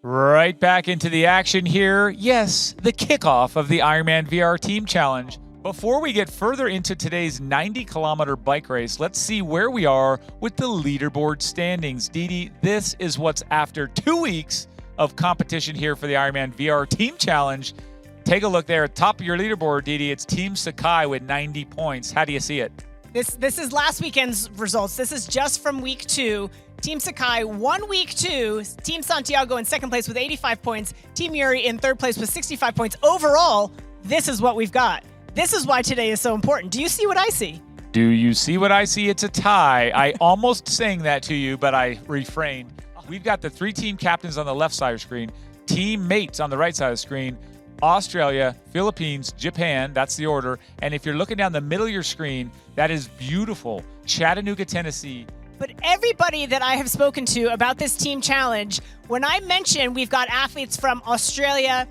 Right back into the action here. Yes, the kickoff of the IRONMAN VR Team Challenge. Before we get further into today's 90-kilometer bike race, let's see where we are with the leaderboard standings. Didi, this is what's after 2 weeks of competition here for the IRONMAN VR Team Challenge. Take a look there at top of your leaderboard, Didi. It's Team Sakai with 90 points. How do you see it? This is last weekend's results. This is just from week 2. Team Sakai won week 2. Team Santiago in second place with 85 points. Team Yuri in third place with 65 points. Overall, this is what we've got. This is why today is so important. Do you see what I see? Do you see what I see? It's a tie. I almost sang that to you, but I refrained. We've got the 3 team captains on the left side of the screen, team mates on the right side of the screen, Australia, Philippines, Japan, that's the order. And if you're looking down the middle of your screen, that is beautiful. Chattanooga, Tennessee. But everybody that I have spoken to about this team challenge, when I mention we've got athletes from Australia,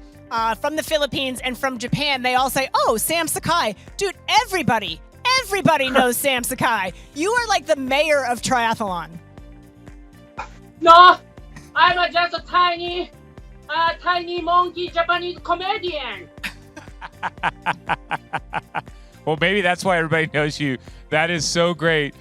from the Philippines, and from Japan, they all say, oh, Sam Sakai. Dude, everybody knows Sam Sakai. You are like the mayor of triathlon. No, I'm just a tiny monkey Japanese comedian. Well, maybe that's why everybody knows you. That is so great.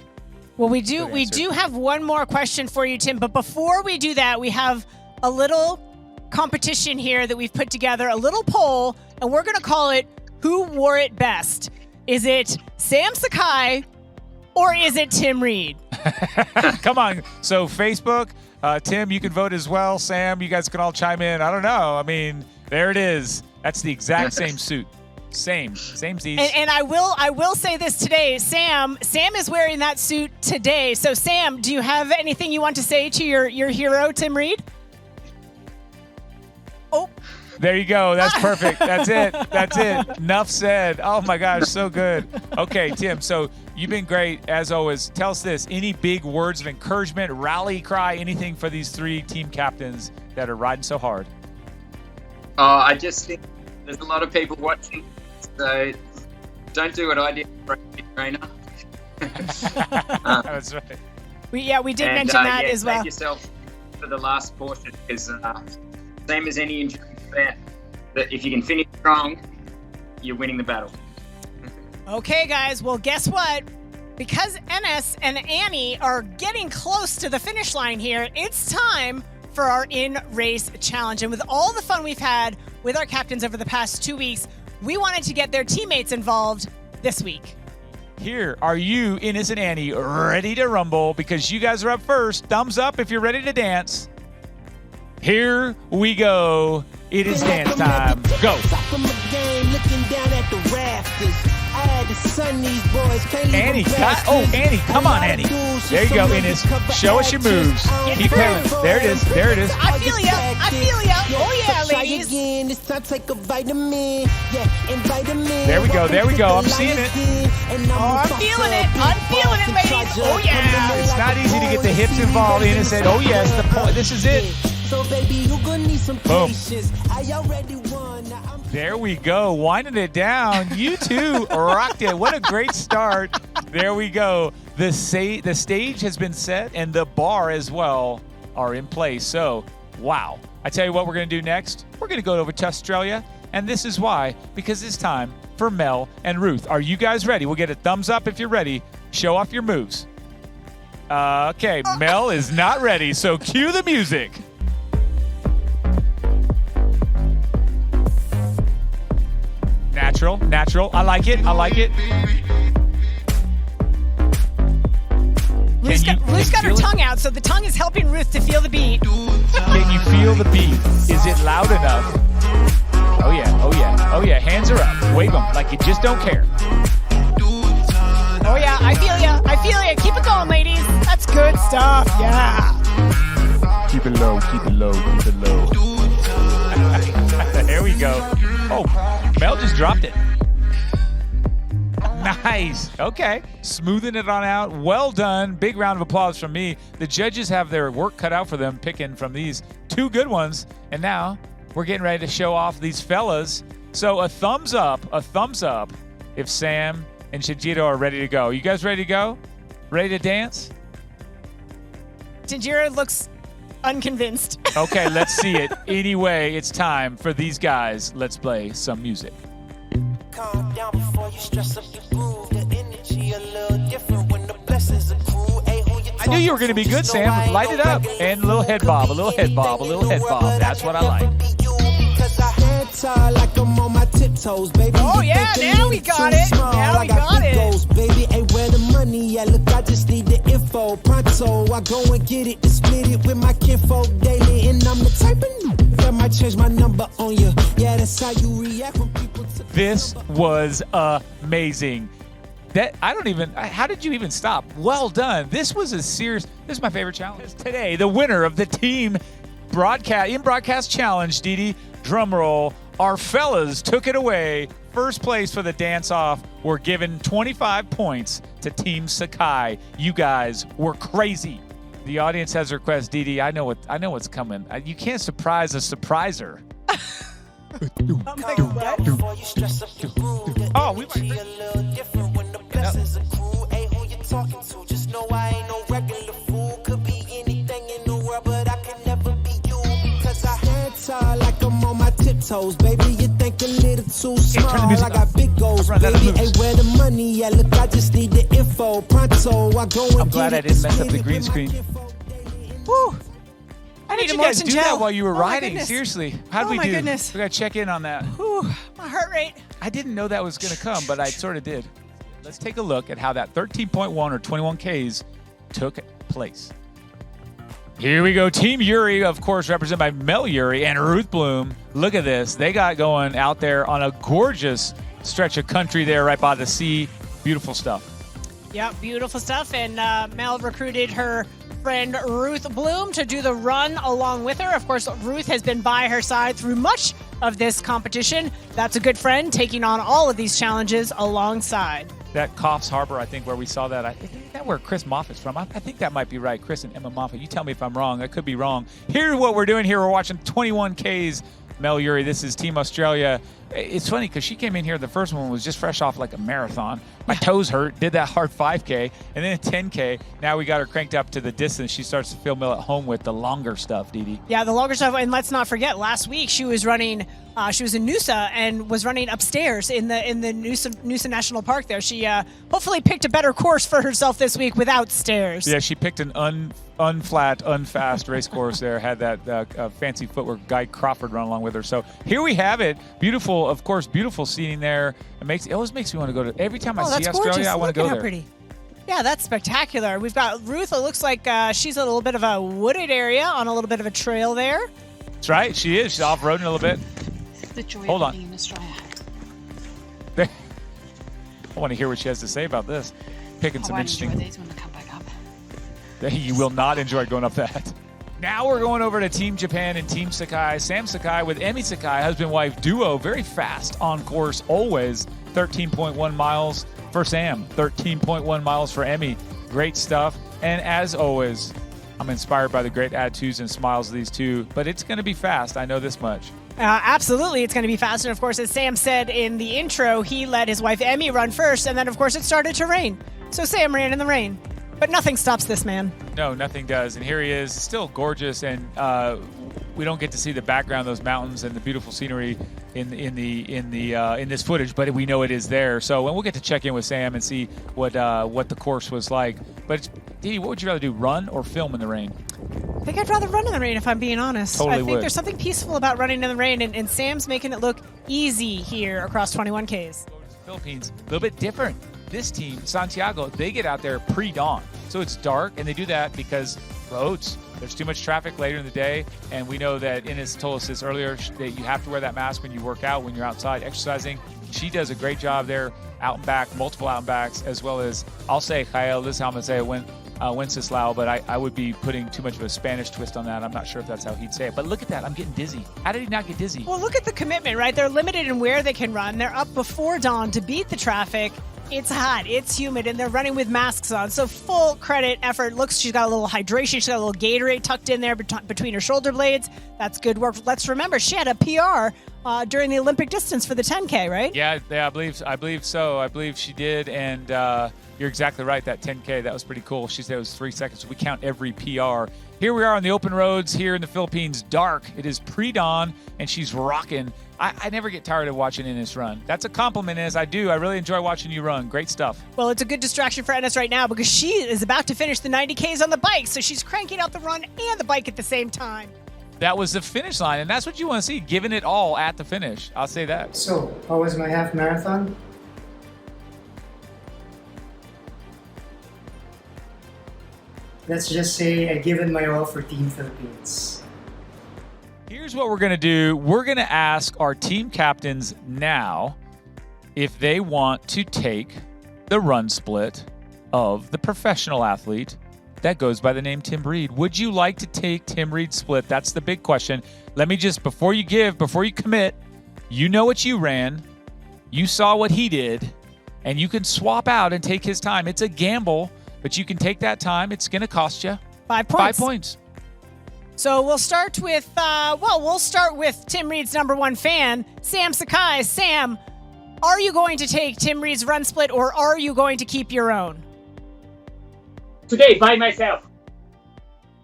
Well, we do have one more question for you, Tim. But before we do that, we have a little competition here that we've put together, a little poll, and we're going to call it Who Wore It Best? Is it Sam Sakai or is it Tim Reed? Come on. So Facebook, Tim, you can vote as well. Sam, you guys can all chime in. I don't know. I mean, there it is. That's the exact same suit. Same Z's. And I will say this today. Sam is wearing that suit today. So Sam, do you have anything you want to say to your hero, Tim Reed? Oh. There you go. That's perfect. That's it. That's it. Enough said. Oh my gosh, so good. Okay, Tim, so you've been great as always. Tell us this, any big words of encouragement, rally cry, anything for these 3 team captains that are riding so hard? I just think there's a lot of people watching, so don't do what I did for a trainer. That's right. We did mention that as well. Save yourself for the last portion, because same as any endurance event, that if you can finish strong, you're winning the battle. Okay, guys. Well, guess what? Because Ines and Annie are getting close to the finish line here, it's time for our in-race challenge. And with all the fun we've had with our captains over the past 2 weeks, we wanted to get their teammates involved this week. Here, are you, Ines and Annie, ready to rumble? Because you guys are up first. Thumbs up if you're ready to dance. Here we go. It is dance time. Go. Annie, Annie, come on, Annie. There you go, Ines. Show us your moves. Keep going. There it is. There it is. I feel ya. Oh yeah, ladies. There we go. There we go. I'm seeing it. Oh, I'm feeling it, ladies. Oh yeah. It's not easy to get the hips involved. Ines said, oh yes, the point. This is it. Boom. There we go, winding it down. You two rocked it. What a great start. There we go. The stage has been set and the bar as well are in place. So, wow. I tell you what we're going to do next. We're going to go over to Australia, and this is why, because it's time for Mel and Ruth. Are you guys ready? We'll get a thumbs up if you're ready. Show off your moves. Okay, Mel is not ready, so cue the music. Natural. I like it. Ruth's got her tongue out, so the tongue is helping Ruth to feel the beat. Can you feel the beat? Is it loud enough? Oh yeah. Hands are up. Wave them like you just don't care. Oh yeah, I feel ya. Keep it going, ladies. That's good stuff. Yeah. Keep it low. There we go. Oh, Mel just dropped it. Nice. Okay. Smoothing it on out. Well done. Big round of applause from me. The judges have their work cut out for them picking from these 2 good ones. And now we're getting ready to show off these fellas. So a thumbs up if Sam and Shinjiro are ready to go. You guys ready to go? Ready to dance? Shinjiro looks unconvinced. Okay, let's see it. Anyway, it's time for these guys. Let's play some music. Calm down before you stress up your groove. The energy a little different when the blessings accrue. Hey, who you I knew you were going to be good, Sam. Light it up. And a little head bob, a little head bob, a little head bob. That's what I like. Like I'm on my tiptoes, baby. Oh, yeah, now we got it. Now we got it. Goals, baby. Hey, where the money at? Look, I just need the info. Pronto, I go and get it and split it with my kinfolk daily. And I'm the type of that might change my number on you. Yeah, that's how you react when people. This was amazing. How did you even stop? Well done. This is my favorite challenge. Today, the winner of the team broadcast challenge, Didi, drum roll, our fellas took it away. First place for the dance-off. We're giving 25 points to Team Sakai. You guys were crazy. The audience has a request, Didi. I know what's coming. You can't surprise a surpriser. Oh, we might. Just know I ain't no regular fool. Could be anything in the world, but I can never be you. Cause I hands high like I'm on my tiptoes, baby. You think a little too small. I got big goals, baby. Hey, where the money at? Look, I just need the info. Pronto, I go and I'm glad I didn't mess up the green screen. Woo. How did you guys do that while you were riding? Goodness. Seriously, how did we do? Oh my goodness. We gotta check in on that. Whew, my heart rate. I didn't know that was gonna come, but I sort of did. Let's take a look at how that 13.1 or 21 Ks took place. Here we go. Team Yuri, of course, represented by Mel Yuri and Ruth Bloom. Look at this. They got going out there on a gorgeous stretch of country there right by the sea. Beautiful stuff. Yeah, beautiful stuff. And Mel recruited her friend Ruth Bloom to do the run along with her. Of course, Ruth has been by her side through much of this competition. That's a good friend taking on all of these challenges alongside. That Coffs Harbor, I think, where we saw that. I think that's where Chris Moffat's from. I think that might be right. Chris and Emma Moffat. You tell me if I'm wrong. I could be wrong. Here's what we're doing here. We're watching 21 Ks. Mel Yuri, this is Team Australia. It's funny because she came in here. The first one was just fresh off like a marathon. My toes hurt. Did that hard 5K and then a 10K. Now we got her cranked up to the distance. She starts to feel Mel at home with the longer stuff, Didi. Yeah, the longer stuff. And let's not forget, last week she was running. She was in Noosa and was running upstairs in the Noosa National Park. There, she hopefully picked a better course for herself this week without stairs. Yeah, she picked an unflat, unfast race course there. Had that fancy footwork. Guy Crawford run along with her. So here we have it. Beautiful, of course, beautiful seating there. It always makes me want to go to. Every time I see Australia, gorgeous. I want to go there. Pretty. Yeah, that's spectacular. We've got Ruth. It looks like she's a little bit of a wooded area on a little bit of a trail there. That's right. She is. She's off-roading a little bit. The joy Hold of on. being in Australia. I want to hear what she has to say about this. Picking some I interesting. enjoy these when they come back up. You will not enjoy going up that. Now we're going over to Team Japan and Team Sakai. Sam Sakai with Emi Sakai, husband-wife duo, very fast on course always. 13.1 miles for Sam, 13.1 miles for Emi. Great stuff. And as always, I'm inspired by the great attitudes and smiles of these two, but it's going to be fast. I know this much. Absolutely, it's going to be fast. And of course, as Sam said in the intro, he let his wife Emi run first, and then of course it started to rain. So Sam ran in the rain. But nothing stops this man. No, nothing does. And here he is, still gorgeous, and we don't get to see the background, those mountains and the beautiful scenery in this footage, but we know it is there. So, and we'll get to check in with Sam and see what the course was like. But Dee, what would you rather do, run or film in the rain? I think I'd rather run in the rain, if I'm being honest. Totally I think would. there's something peaceful about running in the rain, and Sam's making it look easy here across 21 Ks. Philippines, a little bit different. This team, Santiago, they get out there pre-dawn. So it's dark, and they do that because roads. There's too much traffic later in the day, and we know that Ines told us this earlier, that you have to wear that mask when you work out, when you're outside exercising. She does a great job there, out and back, multiple out and backs, as well as, I'll say, Jael, this is how I'm going to say it, Wenceslao, but I would be putting too much of a Spanish twist on that. I'm not sure if that's how he'd say it. But look at that. I'm getting dizzy. How did he not get dizzy? Well, look at the commitment, right? They're limited in where they can run. They're up before dawn to beat the traffic. It's hot, it's humid, and they're running with masks on. So full credit effort. Looks, she's got a little hydration. She's got a little Gatorade tucked in there between her shoulder blades. That's good work. Let's remember, she had a PR during the Olympic distance for the 10K, right? Yeah, I believe so. I believe she did, and you're exactly right. That 10K, that was pretty cool. She said it was 3 seconds. We count every PR. Here we are on the open roads here in the Philippines. Dark. It is pre-dawn, and she's rocking. I never get tired of watching Ines run. That's a compliment, Ines. I do. I really enjoy watching you run. Great stuff. Well, it's a good distraction for Ines right now because she is about to finish the 90Ks on the bike, so she's cranking out the run and the bike at the same time. That was the finish line, and that's what you want to see, giving it all at the finish. I'll say that. So, how was my half marathon? Let's just say I given my all for Team Philippines. Here's what we're going to do. We're going to ask our team captains now if they want to take the run split of the professional athlete that goes by the name Tim Reed. Would you like to take Tim Reed's split? That's the big question. Let me just, before you commit, you know what you ran. You saw what he did, and you can swap out and take his time. It's a gamble, but you can take that time. It's going to cost you 5 points. 5 points. So we'll start with, Tim Reed's #1 fan, Sam Sakai. Sam, are you going to take Tim Reed's run split, or are you going to keep your own? Today, by myself.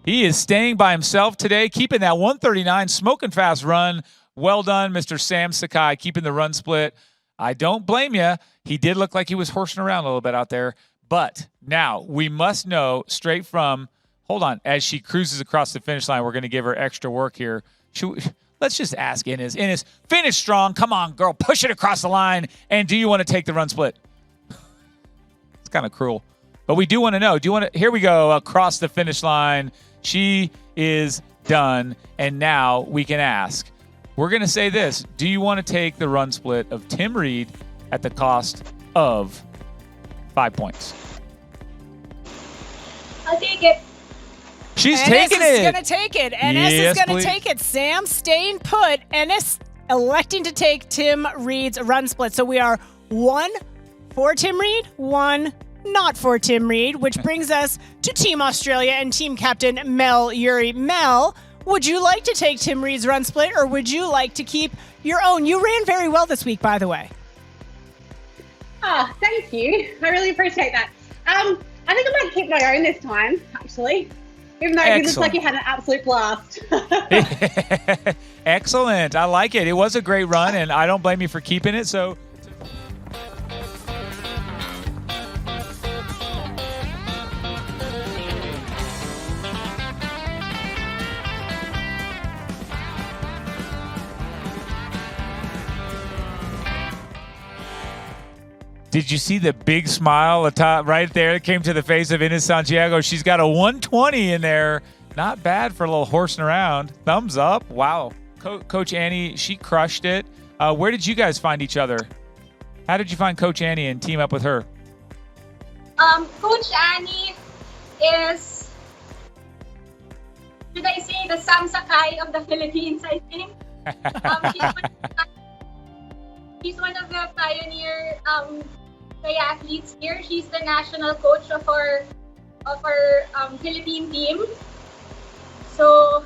He is staying by himself today, keeping that 139 smoking fast run. Well done, Mr. Sam Sakai, keeping the run split. I don't blame you. He did look like he was horsing around a little bit out there. But now we must know straight from, hold on, as she cruises across the finish line, we're going to give her extra work here. Let's just ask Ines. Ines, finish strong. Come on, girl. Push it across the line. And do you want to take the run split? It's kind of cruel. But we do want to know. Here we go, across the finish line. She is done. And now we can ask. We're going to say this. Do you want to take the run split of Tim Reed at the cost of 5 points? I'll take it. She's taking it. Ines is going to take it. Ines Yes, is going please. to take it. Sam staying put. Ines electing to take Tim Reed's run split. So we are 1 for Tim Reed, 1 not for Tim Reed, which brings us to Team Australia and team captain Mel Urey. Mel, would you like to take Tim Reed's run split, or would you like to keep your own? You ran very well this week, by the way. Oh, thank you. I really appreciate that. I think I might keep my own this time, actually. Even though he looks like he had an absolute blast. Excellent. I like it. It was a great run, and I don't blame you for keeping it. So. Did you see the big smile right there that came to the face of Ines Santiago? She's got a 120 in there. Not bad for a little horsing around. Thumbs up. Wow. Coach Annie, she crushed it. Where did you guys find each other? How did you find Coach Annie and team up with her? Coach Annie is, should I say, the Sam Sakai of the Philippines, I think. She's one of the pioneer athletes here. She's the national coach of our Philippine team. So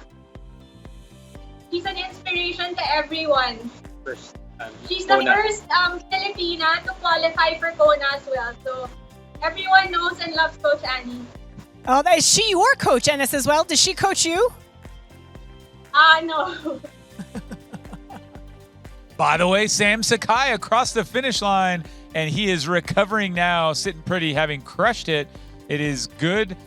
she's an inspiration to everyone. She's the first Filipina to qualify for Kona as well. So everyone knows and loves Coach Annie. Oh, is she your coach, Ines, as well? Does she coach you? No. By the way, Sam Sakai across the finish line, and he is recovering now, sitting pretty, having crushed it. It is good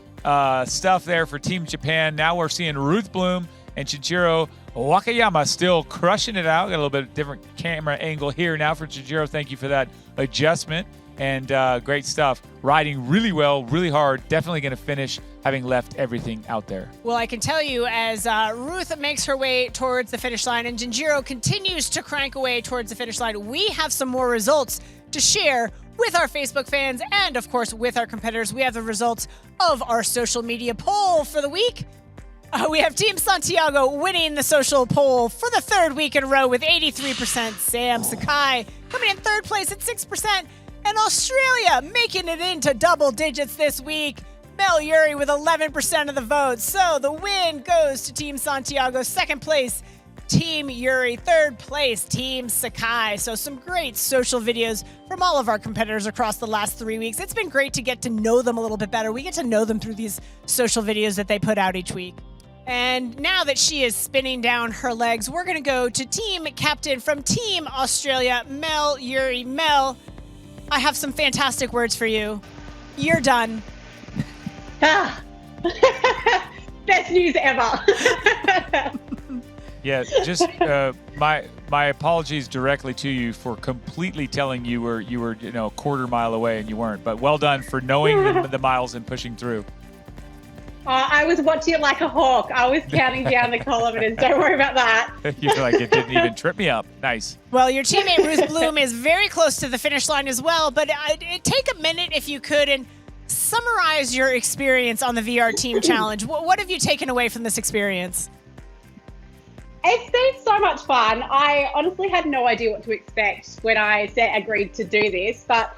stuff there for Team Japan. Now we're seeing Ruth Bloom and Chijiro Wakayama still crushing it out. Got a little bit different camera angle here now for Chijiro. Thank you for that adjustment. And great stuff. Riding really well, really hard. Definitely going to finish having left everything out there. Well, I can tell you as Ruth makes her way towards the finish line and Jinjiro continues to crank away towards the finish line, we have some more results to share with our Facebook fans and, of course, with our competitors. We have the results of our social media poll for the week. We have Team Santiago winning the social poll for the third week in a row with 83%. Sam Sakai coming in third place at 6%. And Australia making it into double digits this week. Mel Urey with 11% of the vote. So the win goes to Team Santiago. Second place, Team Yuri. Third place, Team Sakai. So some great social videos from all of our competitors across the last 3 weeks. It's been great to get to know them a little bit better. We get to know them through these social videos that they put out each week. And now that she is spinning down her legs, we're going to go to team captain from Team Australia, Mel Yuri. Mel, I have some fantastic words for you. You're done. Ah. Best news ever. Yeah, just my apologies directly to you for completely telling you were a quarter mile away and you weren't. But well done for knowing the miles and pushing through. I was watching it like a hawk. I was counting down the kilometers. Don't worry about that. You're like, it didn't even trip me up. Nice. Well, your teammate Ruth Bloom is very close to the finish line as well. But take a minute, if you could, and summarize your experience on the VR Team Challenge. What have you taken away from this experience? It's been so much fun. I honestly had no idea what to expect when I agreed to do this. But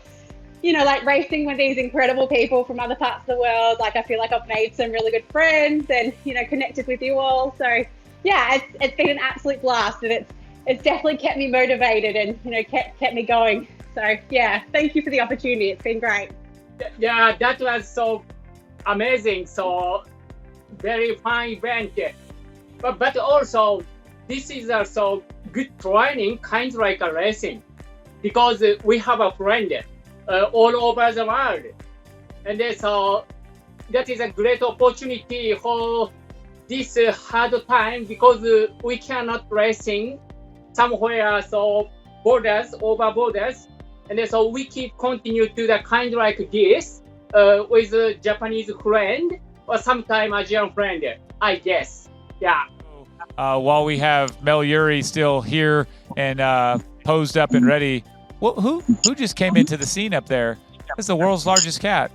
like racing with these incredible people from other parts of the world, like I feel like I've made some really good friends and, connected with you all. So yeah, it's been an absolute blast, and it's definitely kept me motivated and, kept me going. So yeah, thank you for the opportunity. It's been great. Yeah, that was so amazing. So very fun event. But also this is also good training, kind of like a racing, because we have a friend all over the world, and so that is a great opportunity for this hard time, because we cannot racing somewhere so over borders, and so we keep continue to the kind of like this with a Japanese friend or sometime Asian friend, I guess. Yeah. While we have Mel Yuri still here and posed up and ready. Well, who just came into the scene up there? That's the world's largest cat.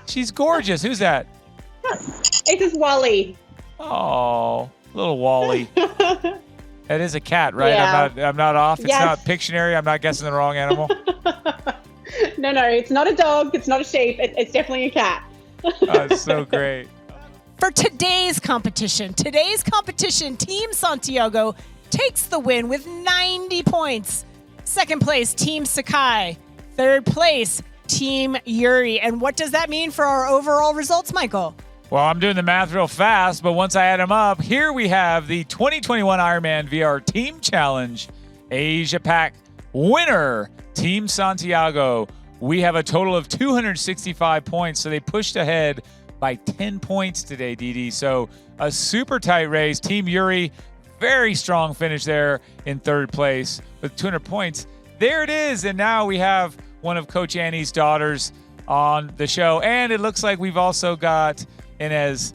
She's gorgeous. Who's that? It is Wally. Oh, little Wally. That is a cat, right? Yeah. I'm not off. It's Yes. not Pictionary. I'm not guessing the wrong animal. No, it's not a dog. It's not a sheep. It's definitely a cat. Oh, it's so great. For today's competition, Team Santiago takes the win with 90 points. Second place, Team Sakai. Third place, Team Yuri. And what does that mean for our overall results, Michael? Well, I'm doing the math real fast, but once I add them up, here we have the 2021 IRONMAN VR Team Challenge Asia Pac winner, Team Santiago. We have a total of 265 points, so they pushed ahead by 10 points today, Didi. So a super tight race. Team Yuri, very strong finish there in third place with 200 points. There it is. And now we have one of Coach Annie's daughters on the show. And it looks like we've also got Ines'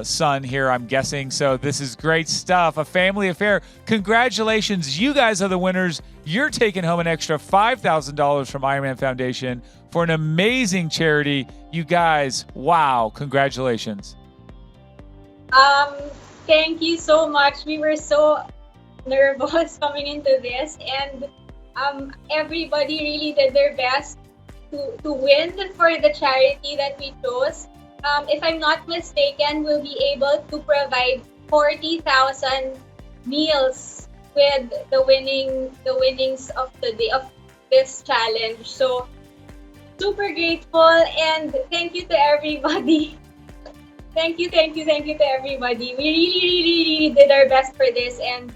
son here, I'm guessing. So this is great stuff. A family affair. Congratulations. You guys are the winners. You're taking home an extra $5,000 from Ironman Foundation for an amazing charity. You guys, wow. Congratulations. Thank you so much. We were so nervous coming into this, and everybody really did their best to win for the charity that we chose. If I'm not mistaken, we'll be able to provide 40,000 meals with the winnings of the day of this challenge. So super grateful, and thank you to everybody. Thank you to everybody. We really did our best for this, and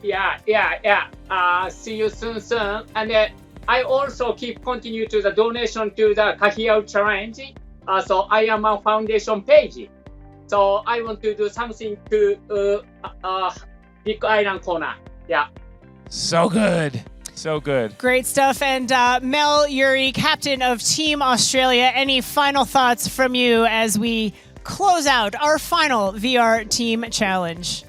yeah. See you soon. And I also continue to the donation to the Kahiyao Challenge. So IRONMAN Foundation page. So I want to do something to Big Island Corner. Yeah. So good. So good. Great stuff. And Mel Yuri, captain of Team Australia, any final thoughts from you as we close out our final VR Team Challenge?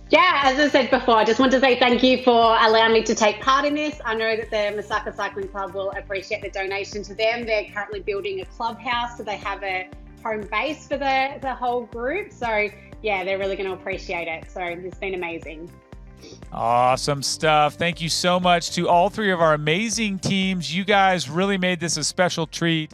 Yeah, as I said before, I just want to say thank you for allowing me to take part in this. I know that the Masaka Cycling Club will appreciate the donation to them. They're currently building a clubhouse, so they have a home base for the whole group. So yeah, they're really going to appreciate it. So it's been amazing. Awesome stuff. Thank you so much to all three of our amazing teams. You guys really made this a special treat.